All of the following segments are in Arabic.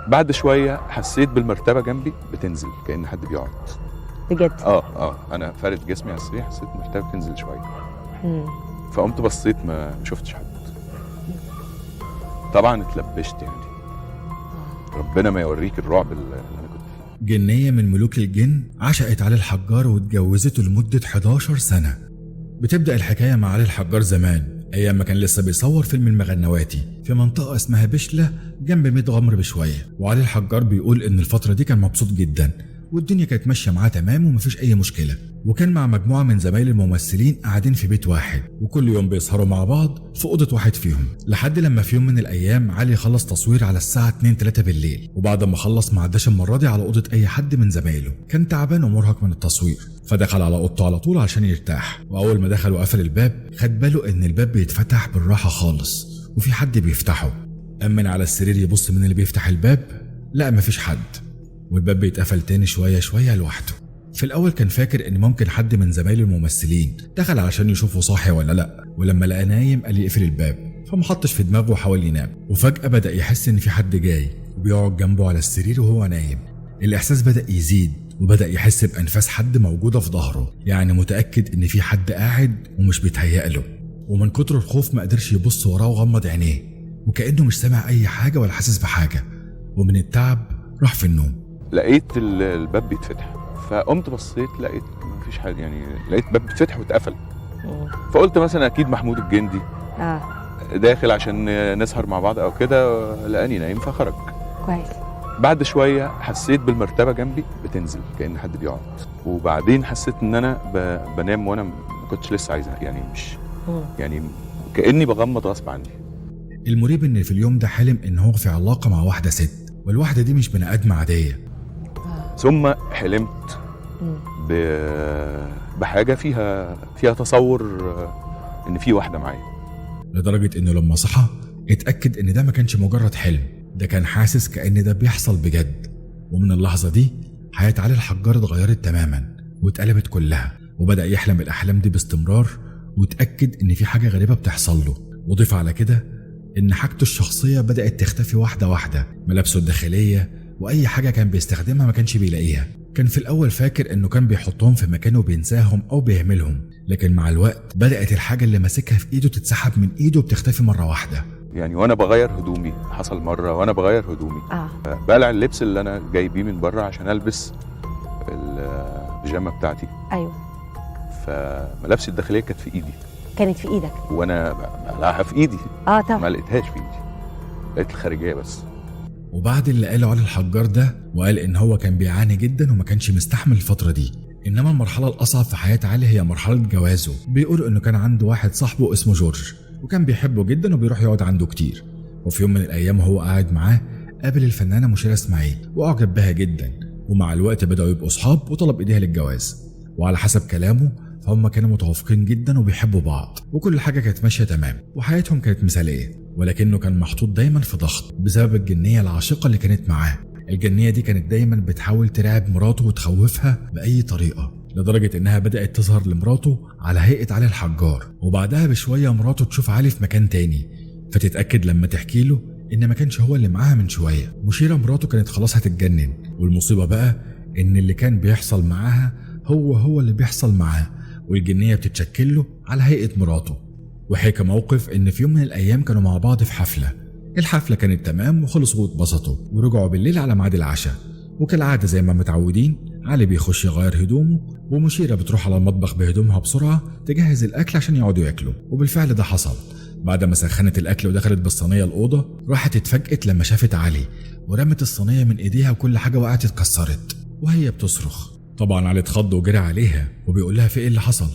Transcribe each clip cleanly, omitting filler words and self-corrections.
بعد شويه حسيت بالمرتبه جنبي بتنزل كأن حد بيقعد. بجد؟ انا فارد جسمي على السرير، حسيت المرتبه بتنزل شويه. مم. فقمت بصيت ما شفتش حد. طبعا اتلبشت يعني. ربنا ما يوريك الرعب اللي انا كنت فيه. جنية من ملوك الجن عشقت علي الحجار واتجوزته لمدة 11 سنة. بتبدأ الحكاية مع علي الحجار زمان أيام ما كان لسه بيصور فيلم المغنواتي في منطقة اسمها بشلة جنب ميت غمر بشوية. وعلي الحجار بيقول إن الفترة دي كان مبسوط جدا والدنيا كانت ماشية معاه تمام ومفيش أي مشكلة، وكان مع مجموعة من زمايل الممثلين قاعدين في بيت واحد وكل يوم بيسهروا مع بعض في أوضة واحد فيهم، لحد لما في يوم من الأيام علي خلص تصوير على الساعة 2-3 بالليل، وبعد ما خلص ما عداش المرة دي على أوضة أي حد من زمايله، كان تعبان ومرهق من التصوير فدخل على أوضته على طول عشان يرتاح. وأول ما دخل وقفل الباب خد باله إن الباب بيتفتح بالراحة خالص وفي حد بيفتحه. أمن على السرير يبص من اللي بيفتح الباب، لا مفيش حد، والباب بيتقفل تاني شوية شوية لوحده. في الأول كان فاكر إن ممكن حد من زمايل الممثلين دخل علشان يشوفه صاحي ولا لأ، ولما لقى نايم قال يقفل الباب فمحطش في دماغه وحاول ينام. وفجأة بدأ يحس إن في حد جاي وبيقعد جنبه على السرير وهو نايم. الإحساس بدأ يزيد وبدأ يحس بأنفاس حد موجودة في ظهره، يعني متأكد إن في حد قاعد ومش بيتهيأله. ومن كتر الخوف ما قدرش يبص وراه وغمض عينيه وكأنه مش سامع أي حاجة ولا حاسس بحاجة، ومن التعب راح في النوم. لقيت الباب بيتفتح، فقمت بصيت لقيت مفيش حاجه، يعني لقيت باب بيتفتح واتقفل. فقلت مثلا اكيد محمود الجندي داخل عشان نسهر مع بعض او كده، لقاني نايم فخرج. كويس. بعد شويه حسيت بالمرتبه جنبي بتنزل كأن حد بيقعد، وبعدين حسيت ان انا بنام وانا ما كنتش لسه عايزها، يعني مش يعني كأني بغمض غصب عني. المريب ان في اليوم ده حلم ان هو في علاقة مع واحدة ست، والواحدة دي مش بني آدم عادية. ثم حلمت بحاجة فيها تصور ان في واحدة معايا، لدرجة انه لما صحى اتأكد ان ده ما كانش مجرد حلم، ده كان حاسس كأن ده بيحصل بجد. ومن اللحظة دي حياة علي الحجار اتغيرت تماما واتقلبت كلها، وبدأ يحلم الأحلام دي باستمرار واتأكد ان في حاجة غريبة بتحصل له. وضيف على كده ان حاجته الشخصية بدأت تختفي واحدة واحدة، ملابسه الداخلية واي حاجة كان بيستخدمها ما كانش بيلاقيها. كان في الاول فاكر انه كان بيحطهم في مكانه وبينساهم او بيهملهم، لكن مع الوقت بدأت الحاجة اللي ماسكها في ايده تتسحب من ايده وبتختفي مرة واحدة. يعني وانا بغير هدومي، حصل مرة وانا بغير هدومي بقلع اللبس اللي انا جاي بيه من بره عشان البس البيجامة بتاعتي. ايوه. فملابسي الداخلية كانت في ايدي. كانت في ايدك وانا بقلعها في ايدي. طبعا. ما لقيتهاش في ايدي، لقيت الخارجية بس. وبعد اللي قاله علي الحجار ده وقال ان هو كان بيعاني جدا وما كانش مستحمل الفترة دي، انما المرحلة الاصعب في حياة علي هي مرحلة جوازه. بيقول انه كان عنده واحد صاحبه اسمه جورج وكان بيحبه جدا وبيروح يقعد عنده كتير، وفي يوم من الايام وهو قاعد معاه قابل الفنانة مشيرة اسماعيل واعجب بها جدا، ومع الوقت بدأوا يبقوا اصحاب وطلب ايديها للجواز. وعلى حسب كلامه فهم كانوا متوافقين جدا وبيحبوا بعض وكل حاجة كانت ماشية تمام وحياتهم كانت مثالية، ولكنه كان محطوط دايما في ضغط بسبب الجنية العاشقة اللي كانت معاه. الجنية دي كانت دايما بتحاول ترعب مراته وتخوفها بأي طريقة، لدرجة انها بدأت تظهر لمراته على هيئة علي الحجار. وبعدها بشوية مراته تشوف علي في مكان تاني فتتأكد لما تحكي له ان ما كانش هو اللي معاها من شوية. مشيرة مراته كانت خلاص هتتجنن، والمصيبة بقى ان اللي كان بيحصل معاها هو اللي بيحصل معاه، والجنية بتتشكل له على هيئة مراته. وحكى موقف ان في يوم من الايام كانوا مع بعض في حفلة، الحفلة كانت تمام وخلصوا واتبسطوا ورجعوا بالليل على ميعاد العشاء، وكالعادة زي ما متعودين علي بيخش يغير هدومه ومشيرة بتروح على المطبخ بهدومها بسرعة تجهز الاكل عشان يقعدوا ياكلوا. وبالفعل ده حصل. بعد ما سخنت الاكل ودخلت بالصينية الأوضة راحت اتفاجئت لما شافت علي ورمت الصينية من ايديها وكل حاجة وقعت اتكسرت وهي بتصرخ. طبعا علي اتخض وجري عليها وبيقول لها في ايه اللي حصل.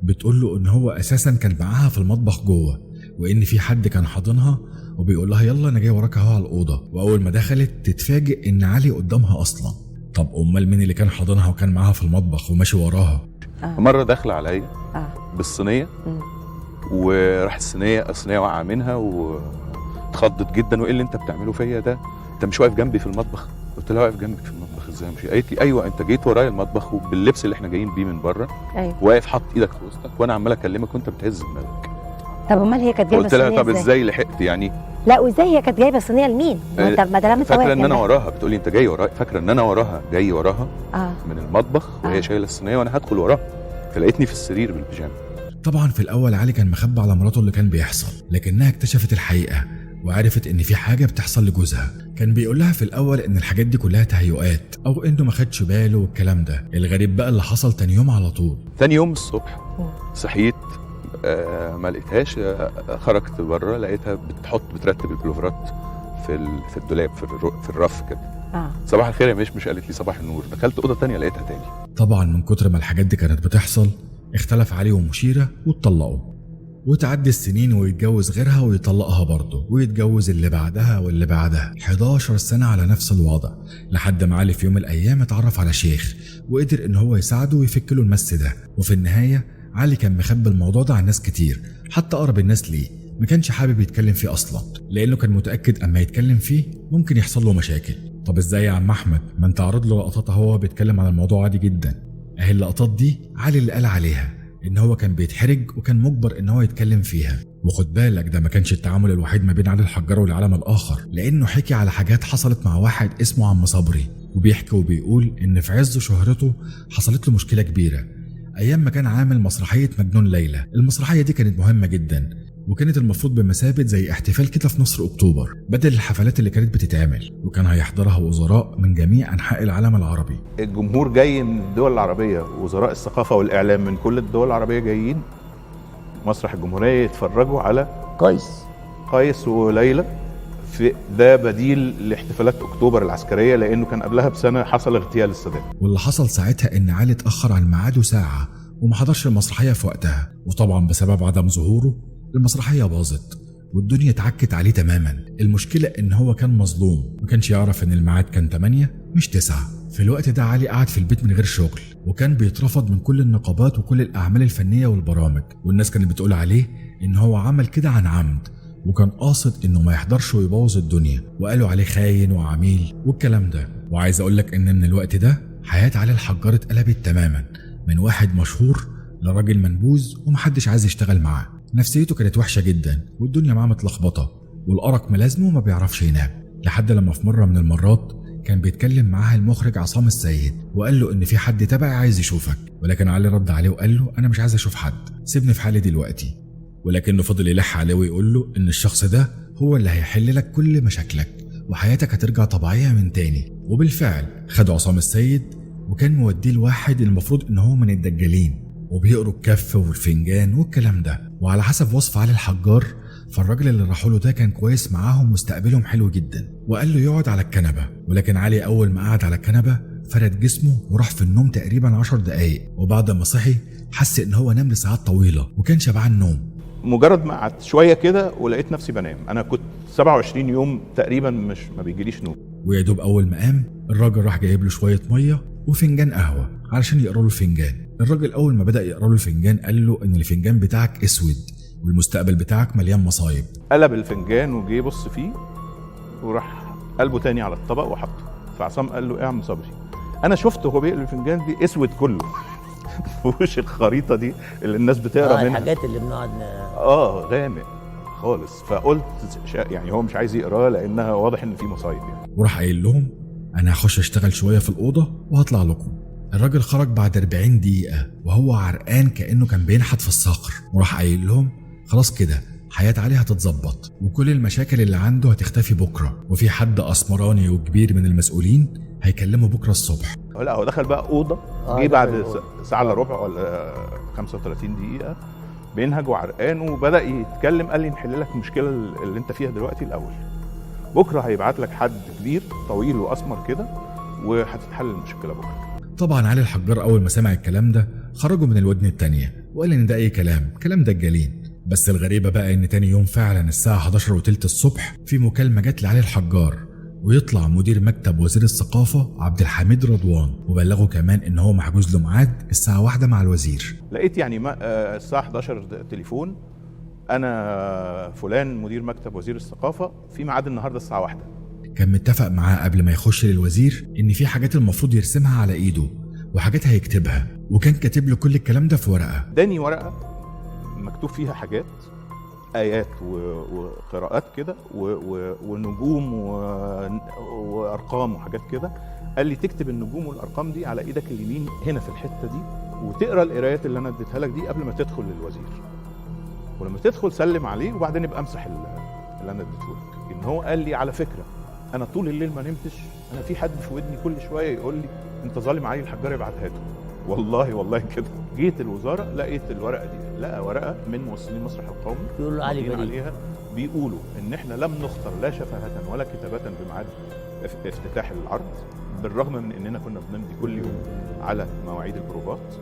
بتقول له ان هو اساسا كان معاها في المطبخ جوه وان في حد كان حاضنها، وبيقول لها يلا انا جاي وراك اهو على الاوضه. واول ما دخلت تتفاجئ ان علي قدامها اصلا. طب امال مين اللي كان حاضنها وكان معاها في المطبخ وماشي وراها؟ مره داخله عليا بالصينيه وراحت الصينيه وقع منها واتخضت جدا، وايه اللي انت بتعمله فيا ده؟ انت مش واقف جنبي في المطبخ؟ قلت لها واقف جنبك في المطبخ ازاي؟ مش قالت لي ايوه انت جيت ورايا المطبخ وباللبس اللي احنا جايين بيه من بره. ايوه. واقف حاطط ايدك في وسطك وانا عمال اكلمك وانت بتهز دماغك. طب امال هي كانت جايبه قلت لها طب ازاي لحقت؟ يعني لا وازاي هي كانت جايبه الصينيه لمين؟ ما انت ما دام انت فاكره واقف ان انا جنبها. وراها، بتقولي انت جاي وراها، فاكره ان انا وراها جاي وراها من المطبخ وهي شايله الصينيه وانا هدخل وراها، فلقيتني في السرير بالبيجامه. طبعا في الاول علي كان مخبي على مراته اللي كان بيحصل، لكنها اكتشفت الحقيقه وعرفت ان في حاجه بتحصل لجوزها. كان بيقول لها في الاول ان الحاجات دي كلها تهيؤات او انه ما خدش باله والكلام ده. الغريب بقى اللي حصل تاني يوم على طول. تاني يوم الصبح صحيت ما لقيتهاش، خرجت بره لقيتها بترتب البلوفرات في الدولاب في الرف كده. صباح الخير يا مش قالت لي صباح النور. دخلت اوضه تانية لقيتها تاني. طبعا من كتر ما الحاجات دي كانت بتحصل اختلف علي ومشيره واتطلقوا، وتعدي السنين ويتجوز غيرها ويطلقها برضه ويتجوز اللي بعدها واللي بعدها. 11 سنة على نفس الوضع، لحد ما علي في يوم من الأيام اتعرف على شيخ وقدر إن هو يساعده ويفك له المس ده. وفي النهاية علي كان مخبي الموضوع ده عن ناس كتير، حتى أقرب الناس ليه ما كانش حابب يتكلم فيه أصلا، لأنه كان متأكد أما يتكلم فيه ممكن يحصل له مشاكل. طب إزاي يا عم أحمد؟ ما أنت عرض له لقطات هو بيتكلم عن الموضوع عادي جدا. أهي اللقطات دي علي اللي قال عليها ان هو كان بيتحرج وكان مجبر ان هو يتكلم فيها. وخد بالك ده ما كانش التعامل الوحيد ما بين علي الحجار والعالم الاخر، لانه حكي على حاجات حصلت مع واحد اسمه عم صبري، وبيحكي وبيقول ان في عز شهرته حصلت له مشكله كبيره ايام ما كان عامل مسرحيه مجنون ليلى. المسرحيه دي كانت مهمه جدا وكانت المفروض بمثابه زي احتفال كده في نصر اكتوبر بدل الحفلات اللي كانت بتتعمل، وكان هيحضرها وزراء من جميع انحاء العالم العربي. الجمهور جاي من الدول العربيه، وزراء الثقافه والاعلام من كل الدول العربيه جايين مسرح الجمهوريه يتفرجوا على قيس وليلى. ده بديل لاحتفالات اكتوبر العسكريه، لانه كان قبلها بسنه حصل اغتيال السادات. واللي حصل ساعتها ان علي اتاخر عن ميعاده ساعه وما حضرش المسرحيه في وقتها، وطبعا بسبب عدم ظهوره المسرحيه باظت والدنيا اتعكت عليه تماما. المشكله ان هو كان مظلوم، ما كانش يعرف ان الميعاد كان 8 مش 9. في الوقت ده علي قعد في البيت من غير شغل، وكان بيترفض من كل النقابات وكل الاعمال الفنيه والبرامج، والناس كانت بتقول عليه ان هو عمل كده عن عمد وكان قاصد انه ما يحضرش ويبوظ الدنيا، وقالوا عليه خاين وعميل والكلام ده. وعايز اقول لك ان من الوقت ده حياه علي الحجار اتقلبت تماما، من واحد مشهور لراجل منبوذ ومحدش عايز يشتغل معاه. نفسيته كانت وحشه جدا والدنيا معاه متلخبطه والارق ملازمه وما بيعرفش ينام، لحد لما في مره من المرات كان بيتكلم معاه المخرج عصام السيد وقال له ان في حد تبعي عايز يشوفك، ولكن علي رد عليه وقال له انا مش عايز اشوف حد، سيبني في حالي دلوقتي. ولكنه فضل يلح عليه ويقول له ان الشخص ده هو اللي هيحل لك كل مشاكلك وحياتك هترجع طبيعيه من تاني. وبالفعل خدوا عصام السيد وكان موديه لواحد المفروض ان هو من الدجالين وبيقروا الكف والفنجان والكلام ده. وعلى حسب وصف علي الحجار فالراجل اللي راحوا له ده كان كويس معاهم واستقبلهم حلو جدا، وقال له يقعد على الكنبه. ولكن علي اول ما قعد على الكنبه فرد جسمه وراح في النوم تقريبا 10 دقايق، وبعد ما صحي حس ان هو نام لساعات طويله وكان شبعان نوم. مجرد ما قعدت شويه كده ولقيت نفسي بنام. انا كنت 27 يوم تقريبا ما بيجيليش نوم. ويا دوب اول ما قام الراجل راح جايب له شويه ميه وفنجان قهوه علشان يقرا له الفنجان. الراجل اول ما بدا يقرا له الفنجان قال له ان الفنجان بتاعك اسود والمستقبل بتاعك مليان مصايب. قلب الفنجان وجه يبص فيه وراح قلبه تاني على الطبق وحطه. فعصام قال له ايه يا عم صبري؟ انا شفته وهو بيقلب الفنجان دي اسود كله وش الخريطه دي اللي الناس بتقرا منها الحاجات اللي بنقعد غامق خالص. فقلت يعني هو مش عايز يقراه لانها واضح ان في مصايب يعني. وراح قايل لهم انا هخش اشتغل شويه في الاوضه وهطلع لكم. الراجل خرج بعد 40 دقيقه وهو عرقان كانه كان بينحت في الصخر، وراح قايل لهم خلاص كده حياة علي هتتظبط وكل المشاكل اللي عنده هتختفي بكره، وفي حد اسمراني وكبير من المسؤولين هيكلمه بكره الصبح. لا هو دخل بقى اوضه جه بعد ساعه الا ربع ولا 35 دقيقه بينهج وعرقان وبدا يتكلم. قال لي نحل لك المشكله اللي انت فيها دلوقتي الاول، بكره هيبعت لك حد كبير طويل واسمر كده وهتتحل المشكله بكره. طبعا علي الحجار اول ما سمع الكلام ده خرجوا من الودن التانية وقال ان ده اي كلام دجالين. بس الغريبه بقى ان تاني يوم فعلا الساعه 11:03 الصبح في مكالمه جت لعلي الحجار، ويطلع مدير مكتب وزير الثقافه عبد الحميد رضوان وبلغه كمان ان هو محجوز له ميعاد الساعه 1 مع الوزير. لقيت يعني الساعه 11 تليفون، انا فلان مدير مكتب وزير الثقافه في ميعاد النهارده الساعه 1. كان متفق معاه قبل ما يخش للوزير ان في حاجات المفروض يرسمها على ايده وحاجات هيكتبها، وكان كاتب له كل الكلام ده في ورقه. اداني ورقه مكتوب فيها حاجات ايات وقراءات كده ونجوم وارقام وحاجات كده. قال لي تكتب النجوم والارقام دي على ايدك اليمين هنا في الحته دي، وتقرا القرايات اللي انا اديتها لك دي قبل ما تدخل للوزير، ولما تدخل سلم عليه وبعدين ابقى امسح اللي انا اديته لك. ان هو قال لي على فكره انا طول الليل ما نمتش، انا في حد في ودني كل شويه يقول لي انت ظالم علي الحجار ابعتها له. والله كده. جيت الوزاره لقيت الورقه دي، لقى ورقه من ممثلين المسرح القومي بيقولوا علي بريء، عليها بيقولوا ان احنا لم نختر لا شفاهه ولا كتابه بميعاد افتتاح العرض، بالرغم من اننا كنا بنمضي كل يوم على مواعيد البروفات.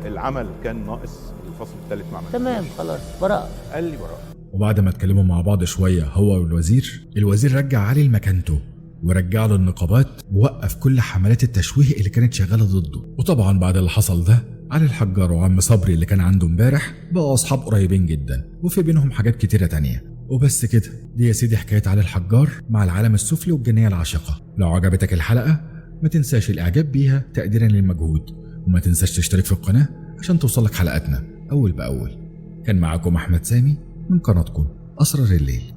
العمل كان ناقص الفصل الثالث مع تمام خلاص براءه. قال لي براءه. وبعد ما اتكلموا مع بعض شويه هو والوزير، الوزير رجع علي لمكانته ورجع له النقابات ووقف كل حملات التشويه اللي كانت شغاله ضده. وطبعا بعد اللي حصل ده علي الحجار وعم صبري اللي كان عنده امبارح بقوا اصحاب قريبين جدا، وفي بينهم حاجات كتيره تانية. وبس كده، دي يا سيدي حكايه علي الحجار مع العالم السفلي والجنيه العاشقه. لو عجبتك الحلقه ما تنساش الاعجاب بيها تقديرا للمجهود، وما تنساش تشترك في القناه عشان توصلك حلقاتنا اول باول. كان معاكم احمد سامي من قناتكم اسرار الليل.